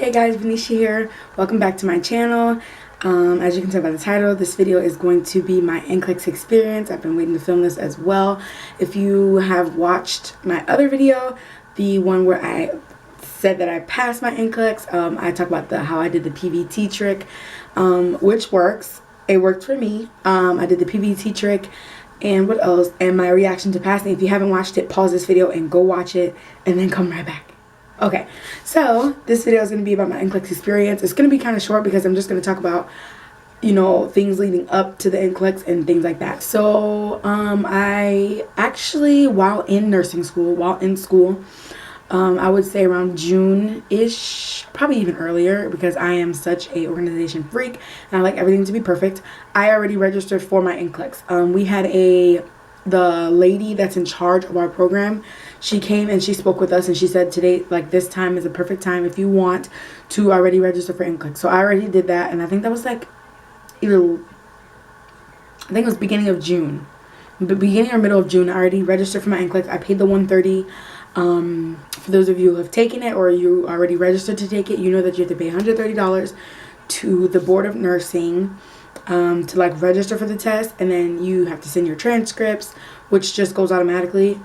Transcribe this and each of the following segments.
Hey guys, Venetia here. Welcome back to my channel. As you can tell by the title, this video is going to be my NCLEX experience. I've been waiting to film this as well. If you have watched my other video, the one where I said that I passed my NCLEX, I talk about how I did the PVT trick, which works. It worked for me. I did the PVT trick. And what else? And my reaction to passing. If you haven't watched it, pause this video and go watch it and then come right back. Okay, so this video is going to be about my NCLEX experience. It's going to be kind of short because I'm just going to talk about, things leading up to the NCLEX and things like that. So I actually, while in school, I would say around June-ish, probably even earlier, because I am such a organization freak and I like everything to be perfect. I already registered for my NCLEX. We had the lady that's in charge of our program, she came and she spoke with us and she said today, like, this time is a perfect time if you want to already register for NCLEX. So I already did that, and I think that was like I think it was beginning of June. Beginning or middle of June, I already registered for my NCLEX. I paid the $130. For those of you who have taken it or you already registered to take it, you know that you have to pay $130 to the Board of Nursing to like register for the test, and then you have to send your transcripts, which just goes automatically.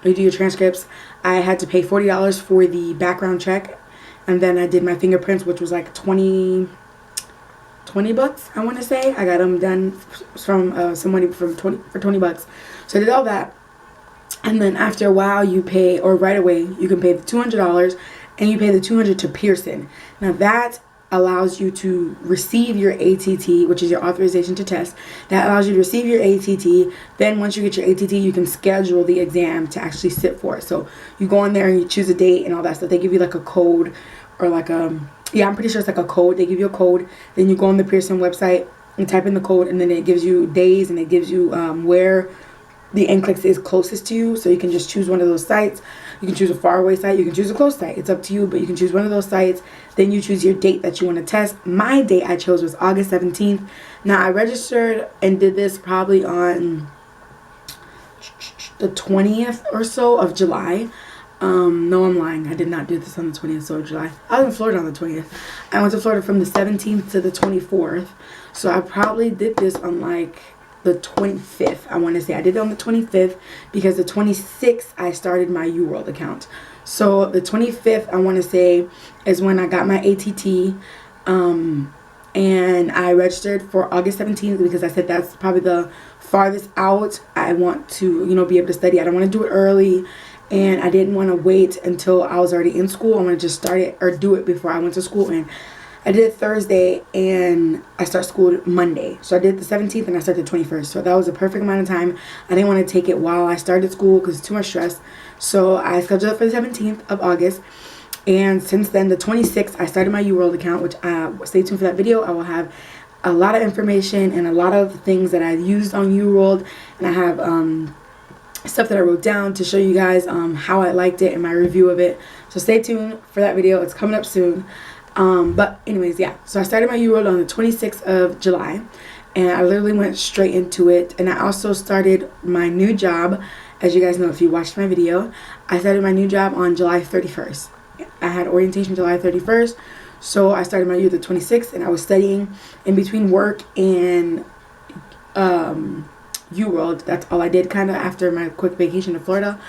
You do your transcripts. I had to pay $40 for the background check, and then I did my fingerprints, which was like 20 bucks, I want to say. I got them done from somebody for 20 bucks. So I did all that, and then after a while you pay, or right away you can pay the $200, and you pay the $200 to Pearson. Now that allows you to receive your ATT, which is your authorization to test. That allows you to receive your ATT. Then once you get your ATT, you can schedule the exam to actually sit for it. So you go in there and you choose a date and all that stuff. They give you like a code, or like yeah, I'm pretty sure it's like a code. They give you a code. Then you go on the Pearson website and type in the code, and then it gives you days, and it gives you where the NCLEX is closest to you. So you can just choose one of those sites. You can choose a faraway site, you can choose a close site. It's up to you, but you can choose one of those sites. Then you choose your date that you want to test. My date I chose was August 17th. Now I registered and did this probably on the 20th or so of July. No, I'm lying. I did not do this on the 20th of July. I was in Florida on the 20th. I went to Florida from the 17th to the 24th. So I probably did this on like the 25th, I want to say. I did it on the 25th because the 26th I started my UWorld account. So the 25th, I want to say, is when I got my ATT, and I registered for August 17th because I said that's probably the farthest out I want to, be able to study. I don't want to do it early, and I didn't want to wait until I was already in school. I want to just start it or do it before I went to school. And I did it Thursday, and I start school Monday. So I did the 17th, and I started the 21st. So that was a perfect amount of time. I didn't want to take it while I started school because it's too much stress. So I scheduled it for the 17th of August. And since then, the 26th, I started my UWorld account, which stay tuned for that video. I will have a lot of information and a lot of things that I used on UWorld. And I have stuff that I wrote down to show you guys how I liked it and my review of it. So stay tuned for that video. It's coming up soon. But anyways, yeah, so I started my UWorld on the 26th of July, and I literally went straight into it. And I also started my new job. As you guys know, if you watched my video, I started my new job on July 31st. I had orientation July 31st, so I started my UWorld the 26th, and I was studying in between work and UWorld. That's all I did kind of after my quick vacation to Florida.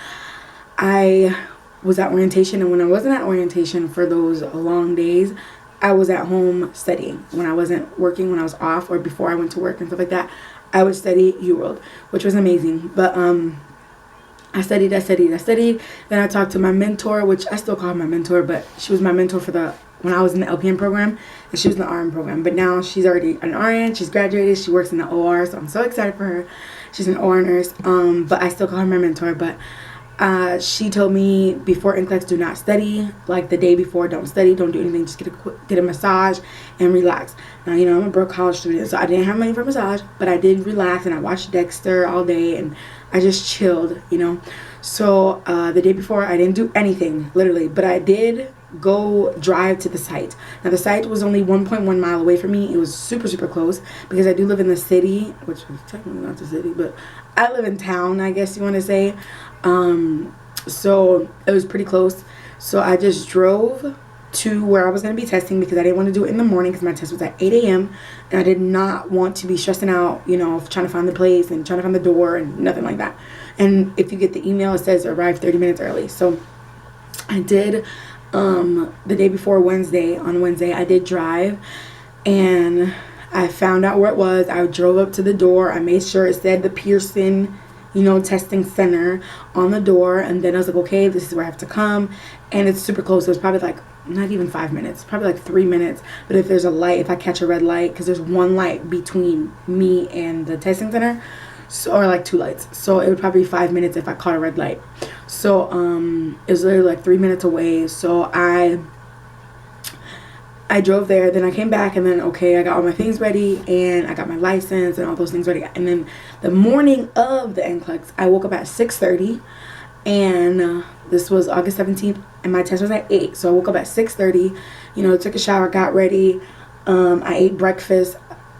I was at orientation, and when I wasn't at orientation for those long days, I was at home studying. When I wasn't working, when I was off or before I went to work and stuff like that, I would study UWorld, which was amazing. But I studied. Then I talked to my mentor, which I still call her my mentor, but she was my mentor for when I was in the LPN program, and she was in the RN program. But now she's already an RN. She's graduated. She works in the OR, so I'm so excited for her. She's an OR nurse, but I still call her my mentor. But she told me before NCLEX, do not study. Like the day before, don't study, don't do anything, just get a massage and relax. Now, I'm a broke college student, so I didn't have money for a massage, but I did relax, and I watched Dexter all day, and I just chilled, So the day before, I didn't do anything, literally, but I did go drive to the site. Now the site was only 1.1 mile away from me. It was super, super close because I do live in the city, which is technically not the city, but I live in town, I guess you want to say. So it was pretty close. So I just drove to where I was going to be testing, because I didn't want to do it in the morning because my test was at 8 a.m. and I did not want to be stressing out, you know, trying to find the place and trying to find the door and nothing like that. And if you get the email, it says arrive 30 minutes early. So I did the day before Wednesday. On Wednesday I did drive, and I found out where it was. I drove up to the door. I made sure it said the Pearson, you know, testing center on the door, and then I was like, okay, this is where I have to come. And it's super close. It was probably like not even 5 minutes, probably like 3 minutes. But if there's a light, if I catch a red light, because there's one light between me and the testing center, so, or like 2 lights, so it would probably be 5 minutes if I caught a red light. So it was literally like 3 minutes away. So I drove there, then I came back, and then okay, I got all my things ready, and I got my license and all those things ready. And then the morning of the NCLEX, I woke up at 6:30, and this was August 17th, and my test was at 8. So I woke up at 6:30, you know, took a shower, got ready. I ate breakfast.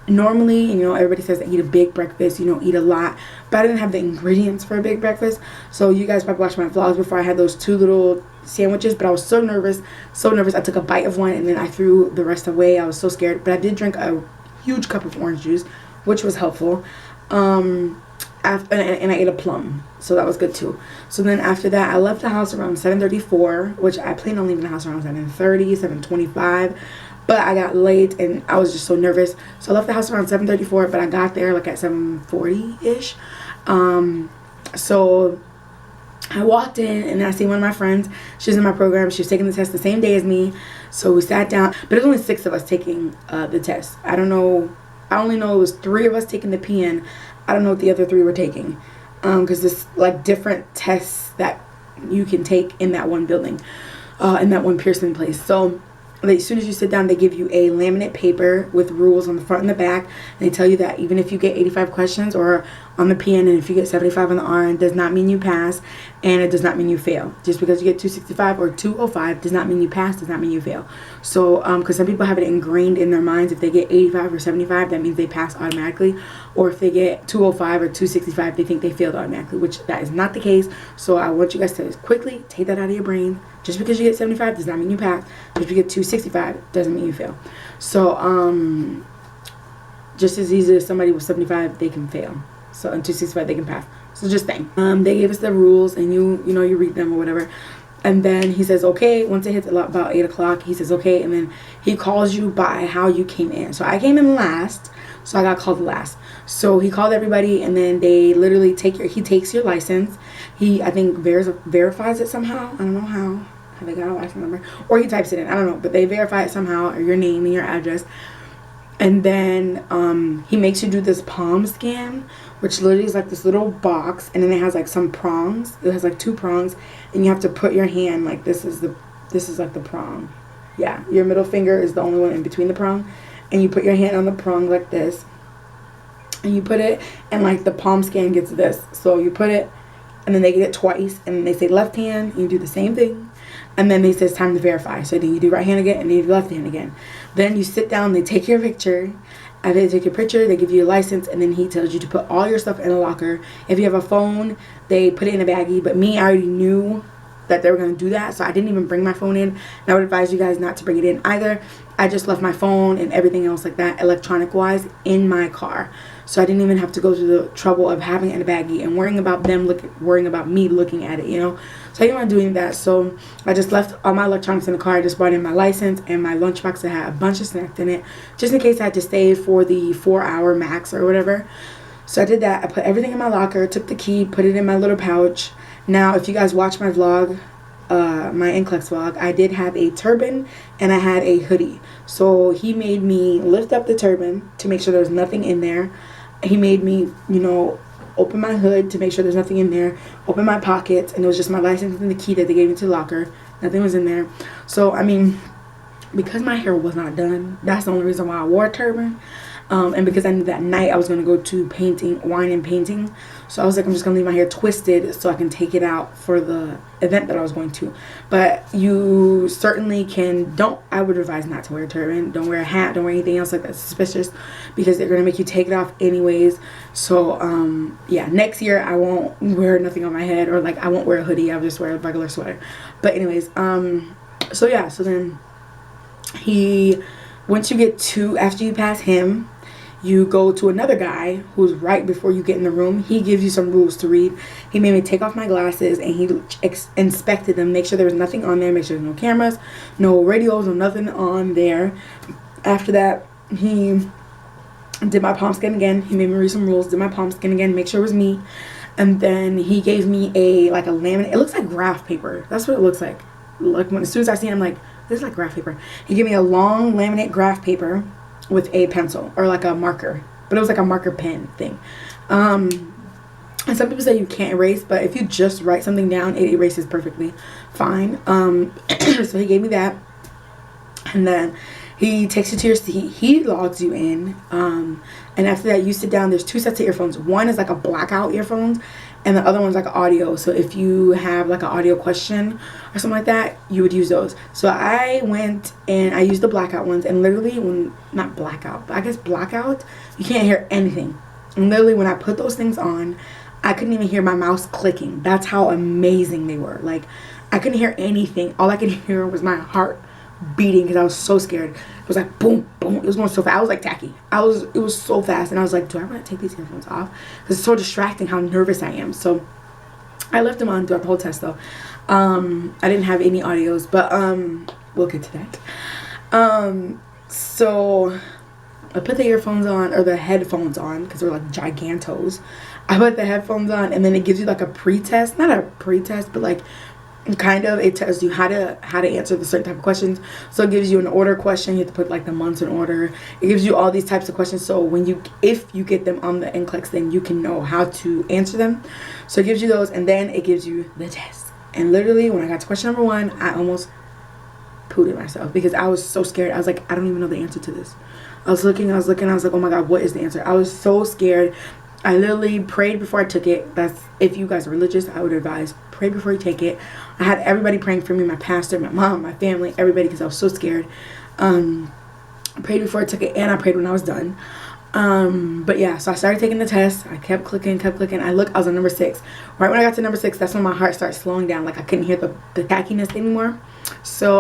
Normally, you know, everybody says eat a big breakfast, you know, eat a lot, but I didn't have the ingredients for a big breakfast. So you guys probably watched my vlogs before. I had those 2 little sandwiches, but I was so nervous. I took a bite of one and then I threw the rest away. I was so scared, but I did drink a huge cup of orange juice, which was helpful. And I ate a plum, so that was good too. So then after that, I left the house around 7:34, which I planned on leaving the house around 7:30, 7:25. But I got late and I was just so nervous. So I left the house around 7:34, but I got there like at 7:40-ish. So I walked in and I seen one of my friends. She's in my program. She was taking the test the same day as me. So we sat down. But there's only 6 of us taking the test. I don't know. I only know it was 3 of us taking the PN. I don't know what the other 3 were taking. Because there's like different tests that you can take in that one building. In that one Pearson place. So as soon as you sit down, they give you a laminate paper with rules on the front and the back. And they tell you that even if you get 85 questions or on the PN, and if you get 75 on the RN, does not mean you pass, and it does not mean you fail. Just because you get 265 or 205 does not mean you pass, does not mean you fail. So because some people have it ingrained in their minds, if they get 85 or 75, that means they pass automatically. Or if they get 205 or 265, they think they failed automatically, which that is not the case. So I want you guys to quickly take that out of your brain. Just because you get 75 does not mean you pass. Just because you get 265 doesn't mean you fail. So just as easy as somebody with 75, they can fail. So in 265 they can pass. So just think. They gave us the rules, and you know, you read them or whatever. And then he says, okay, once it hits about 8 o'clock, he says, okay, and then he calls you by how you came in. So I came in last, so I got called last. So he called everybody, and then they literally he takes your license. He, I think, verifies it somehow. I don't know how they got a license number. Or he types it in. I don't know. But they verify it somehow, or your name and your address. And then he makes you do this palm scan, which literally is like this little box, and then it has like some prongs. It has like 2 prongs, and you have to put your hand like this is like the prong. Yeah, your middle finger is the only one in between the prong, and you put your hand on the prong like this, and you put it, and like the palm scan gets this. So you put it, and then they get it twice, and then they say left hand, and you do the same thing. And then they say it's time to verify. So then you do right hand again, and then you do left hand again. Then you sit down, they take your picture. After they take your picture, they give you a license, and then he tells you to put all your stuff in a locker. If you have a phone, they put it in a baggie. But me, I already knew that they were going to do that, so I didn't even bring my phone in. And I would advise you guys not to bring it in either. I just left my phone and everything else like that, electronic-wise, in my car. So I didn't even have to go through the trouble of having it in a baggie and worrying about me looking at it, you know. So I didn't want to do any of that. So I just left all my electronics in the car. I just brought in my license and my lunchbox that had a bunch of snacks in it, just in case I had to stay for the 4-hour max or whatever. So I did that. I put everything in my locker, took the key, put it in my little pouch. Now, if you guys watch my vlog, my NCLEX vlog, I did have a turban and I had a hoodie. So he made me lift up the turban to make sure there was nothing in there. He made me, you know, open my hood to make sure there's nothing in there, open my pockets, and it was just my license and the key that they gave me to the locker. Nothing was in there. So, I mean, because my hair was not done, that's the only reason why I wore a turban. And because I knew that night I was going to go to wine and painting. So I was like, I'm just going to leave my hair twisted so I can take it out for the event that I was going to. But you certainly I would advise not to wear a turban. Don't wear a hat. Don't wear anything else like that suspicious, because they're going to make you take it off anyways. So, yeah, next year I won't wear nothing on my head, or like I won't wear a hoodie. I'll just wear a regular sweater. But anyways, so yeah, so then Once you get two, after you pass him, you go to another guy who's right before you get in the room. He gives you some rules to read. He made me take off my glasses, and he inspected them, make sure there was nothing on there, make sure there's no cameras, no radios, no nothing on there. After that, he did my palm scan again. He made me read some rules, did my palm scan again, make sure it was me. And then he gave me a laminate. It looks like graph paper. That's what it looks like. Like, as soon as I see it, I'm like, this is like graph paper. He gave me a long laminate graph paper with a pencil or like a marker, but it was like a marker pen thing. And some people say you can't erase, but if you just write something down, it erases perfectly fine. So he gave me that, and then he takes you to your seat. He logs you in, and after that, you sit down. There's two sets of earphones. One is like a blackout earphones, and the other one's like audio. So if you have like an audio question or something like that, you would use those. So I went and I used the blackout ones, and literally, not blackout, but I guess blackout, you can't hear anything. And literally, when I put those things on, I couldn't even hear my mouse clicking. That's how amazing they were. Like, I couldn't hear anything. All I could hear was my heart beating because I was so scared. It was like boom, boom. It was going so fast. I was like tacky. It was so fast, and I was like, do I want to take these earphones off? Because it's so distracting how nervous I am. So I left them on throughout the whole test though. I didn't have any audios, but we'll get to that. So I put the earphones on, or the headphones on, because they're like gigantos. I put the headphones on, and then it gives you like a pre-test, not a pre-test, but like kind of, it tells you how to answer the certain type of questions. So it gives you an order question. You have to put like the months in order. It gives you all these types of questions, so if you get them on the NCLEX, then you can know how to answer them. So it gives you those, and then it gives you the test. And literally, when I got to question number 1, I almost pooed myself because I was so scared. I was like, I don't even know the answer to this. I was looking, I was like, oh my god, what is the answer? I was so scared. I literally prayed before I took it. That's, if you guys are religious, I would advise, pray before you take it. I had everybody praying for me, my pastor, my mom, my family, everybody, because I was so scared. I prayed before I took it, and I prayed when I was done. But yeah, so I started taking the test. I kept clicking. I was on number 6. Right when I got to number 6, that's when my heart started slowing down. Like, I couldn't hear the tackiness anymore. So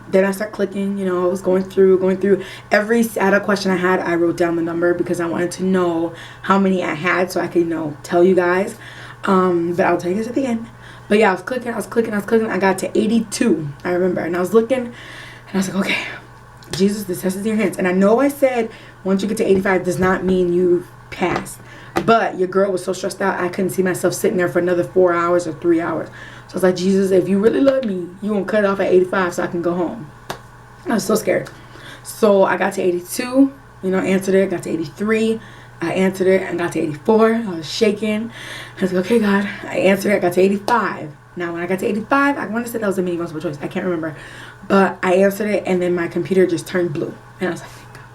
then I start clicking. You know, I was going through every SATA question I had. I wrote down the number because I wanted to know how many I had, so I could, you know, tell you guys. But I'll tell you guys at the end. But yeah, I was clicking. I got to 82, I remember, and I was looking, and I was like, okay, Jesus, this test is in your hands. And I know I said once you get to 85 does not mean you passed, but your girl was so stressed out, I couldn't see myself sitting there for another 4 hours or 3 hours. So I was like, Jesus, if you really love me, you won't cut it off at 85 so I can go home. I was so scared. So I got to 82, you know, answered it. Got to 83, I answered it, and got to 84. I was shaking. I was like, okay, God. I answered it. I got to 85. Now, when I got to 85, I want to say that was a mini multiple choice. I can't remember. But I answered it, and then my computer just turned blue. And I was like, thank God.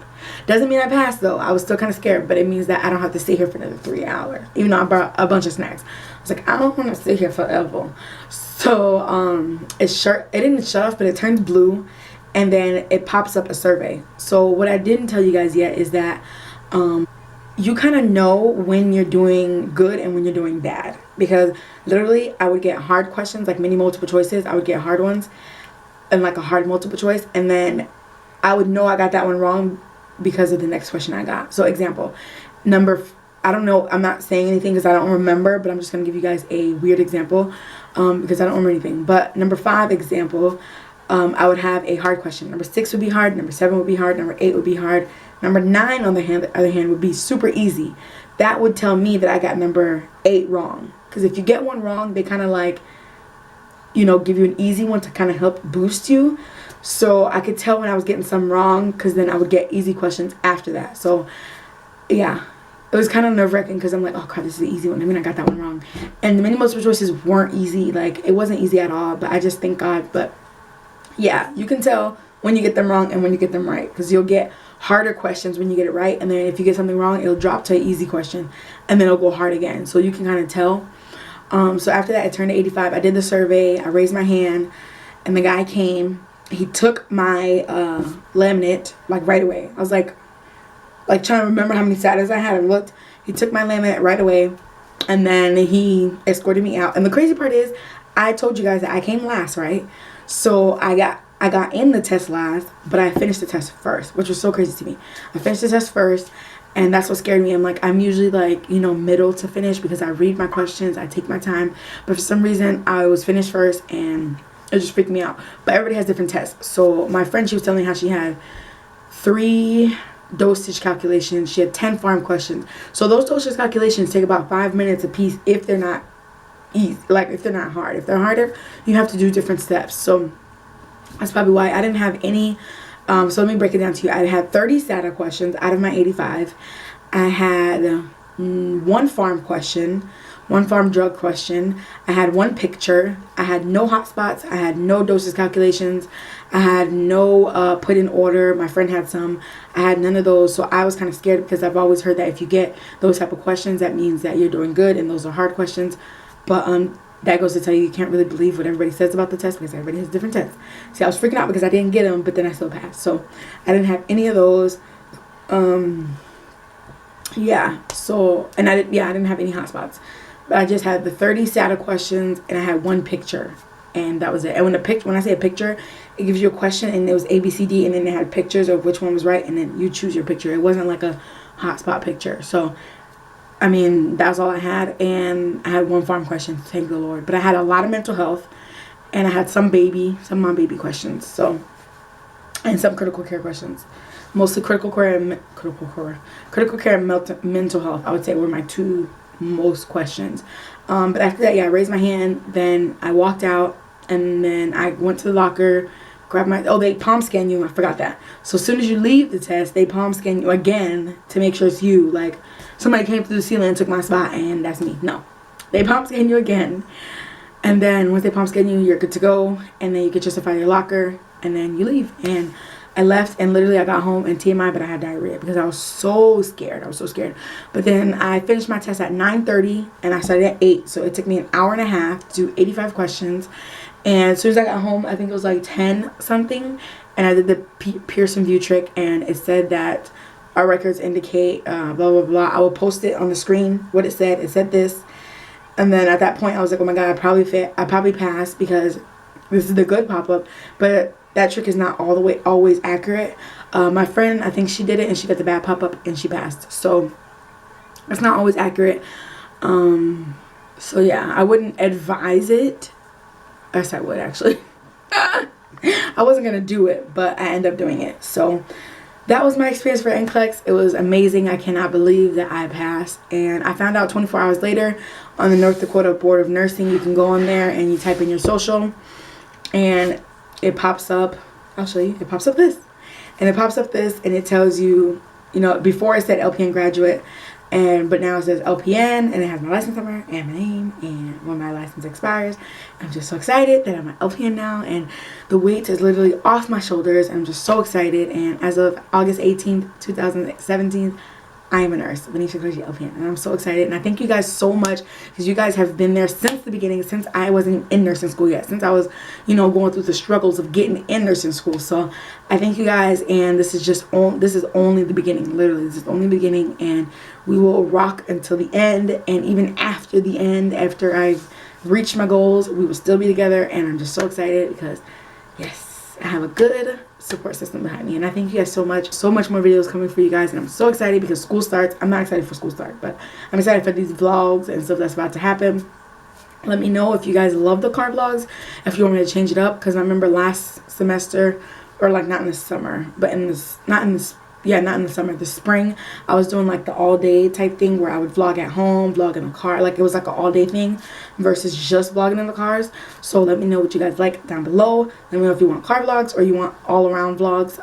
Doesn't mean I passed, though. I was still kind of scared, but it means that I don't have to stay here for another 3 hours. Even though I brought a bunch of snacks. I was like, I don't want to stay here forever. So, it didn't shut off, but it turned blue. And then it pops up a survey. So, what I didn't tell you guys yet is that, you kind of know when you're doing good and when you're doing bad, because literally I would get hard questions, like mini multiple choices. I would get hard ones and like a hard multiple choice, and then I would know I got that one wrong because of the next question I got. So example, I don't know, I'm not saying anything because I don't remember, but I'm just going to give you guys a weird example because I don't remember anything. But number 5 example, I would have a hard question. Number 6 would be hard. Number 7 would be hard. Number 8 would be hard. Number 9, on the other hand, would be super easy. That would tell me that I got number 8 wrong. Because if you get one wrong, they kind of like, you know, give you an easy one to kind of help boost you. So I could tell when I was getting some wrong, because then I would get easy questions after that. So yeah, it was kind of nerve-wracking because I'm like, oh crap, this is the easy one. I mean, I got that one wrong. And the many multiple choices weren't easy. Like, it wasn't easy at all, but I just thank God. But yeah, you can tell when you get them wrong and when you get them right, because you'll get harder questions when you get it right, and then if you get something wrong, it'll drop to an easy question, and then it'll go hard again. So you can kind of tell. So after that, I turned to 85. I did the survey. I raised my hand, and the guy came. He took my laminate like right away. I was like trying to remember how many SATs I had. I looked. He took my laminate right away, and then he escorted me out. And the crazy part is, I told you guys that I came last, right? So I got I got in the test last, but I finished the test first, which was so crazy to me. I finished the test first, and that's what scared me. I'm usually like, you know, middle to finish because I read my questions, I take my time. But for some reason, I was finished first, and it just freaked me out. But everybody has different tests. So my friend, she was telling me how she had 3 dosage calculations. She had 10 farm questions. So those dosage calculations take about 5 minutes a piece if they're not easy, like if they're not hard. If they're harder, you have to do different steps. So that's probably why I didn't have any. So let me break it down to you. I had 30 SATA questions out of my 85. I had 1 farm question, 1 farm drug question. I had 1 picture. I had no hotspots. I had no doses calculations. I had no put in order. My friend had some. I had none of those. So I was kind of scared because I've always heard that if you get those type of questions, that means that you're doing good, and those are hard questions. But that goes to tell you can't really believe what everybody says about the test because everybody has different tests. See, I was freaking out because I didn't get them, but then I still passed. So I didn't have any of those. Yeah. So, and I didn't have any hotspots. But I just had the 30 SATA questions, and I had 1 picture, and that was it. And when I say a picture, it gives you a question, and it was A, B, C, D, and then they had pictures of which one was right, and then you choose your picture. It wasn't like a hotspot picture. So, I mean, that's all I had, and I had 1 farm question, thank the Lord. But I had a lot of mental health, and I had some mom baby questions, so, and some critical care questions. Mostly critical care and mental health, I would say, were my 2 most questions. But after that, yeah, I raised my hand, then I walked out, and then I went to the locker, grabbed they palm scan you. I forgot that. So as soon as you leave the test, they palm scan you again to make sure it's you. Like somebody came through the ceiling and took my spot, and that's me. No, they palm scan you again, and then once they palm scan you, you're good to go, and then you get justify your locker, and then you leave. And I left, and literally I got home, and TMI, but I had diarrhea because I was so scared. But then I finished my test at 9:30, and I started at 8. So it took me an hour and a half to do 85 questions. And as soon as I got home, I think it was like 10 something, and I did the Pearson VUE trick, and it said that our records indicate blah, blah, blah. I will post it on the screen, what it said. It said this. And then at that point, I was like, oh my God, I probably passed because this is the good pop-up. But that trick is not all the way always accurate. My friend, I think she did it, and she got the bad pop-up, and she passed. So it's not always accurate. So yeah, I wouldn't advise it. Yes, I would actually. I wasn't going to do it, but I ended up doing it. So that was my experience for NCLEX. It was amazing. I cannot believe that I passed. And I found out 24 hours later on the North Dakota Board of Nursing. You can go on there and you type in your social, and it pops up. I'll show you. It pops up this. And it pops up this, and it tells you, you know, before it said LPN graduate, but now it says LPN, and it has my license number and my name and when my license expires. I'm just so excited that I'm an LPN now, and the weight is literally off my shoulders. I'm just so excited, and as of August 18th, 2017, I am a nurse, Venetia Clergy LPN, and I'm so excited. And I thank you guys so much because you guys have been there since the beginning, since I wasn't in nursing school yet, since I was, you know, going through the struggles of getting in nursing school. So I thank you guys, and this is only the beginning. Literally, this is only the beginning, and we will rock until the end. And even after the end, after I've reached my goals, we will still be together. And I'm just so excited because, yes, I have a good support system behind me, and I thank you guys so much. So much more videos coming for you guys, and I'm so excited because school starts. I'm not excited for school start, but I'm excited for these vlogs and stuff that's about to happen. Let me know if you guys love the car vlogs, if you want me to change it up, because I remember last semester, or like not in the summer, but not in the summer, the spring, I was doing like the all day type thing where I would vlog at home, vlog in the car. Like it was like an all day thing versus just vlogging in the cars. So let me know what you guys like down below. Let me know if you want car vlogs or you want all around vlogs.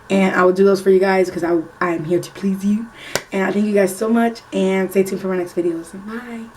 And I will do those for you guys because I am here to please you. And I thank you guys so much, and stay tuned for my next videos. Bye.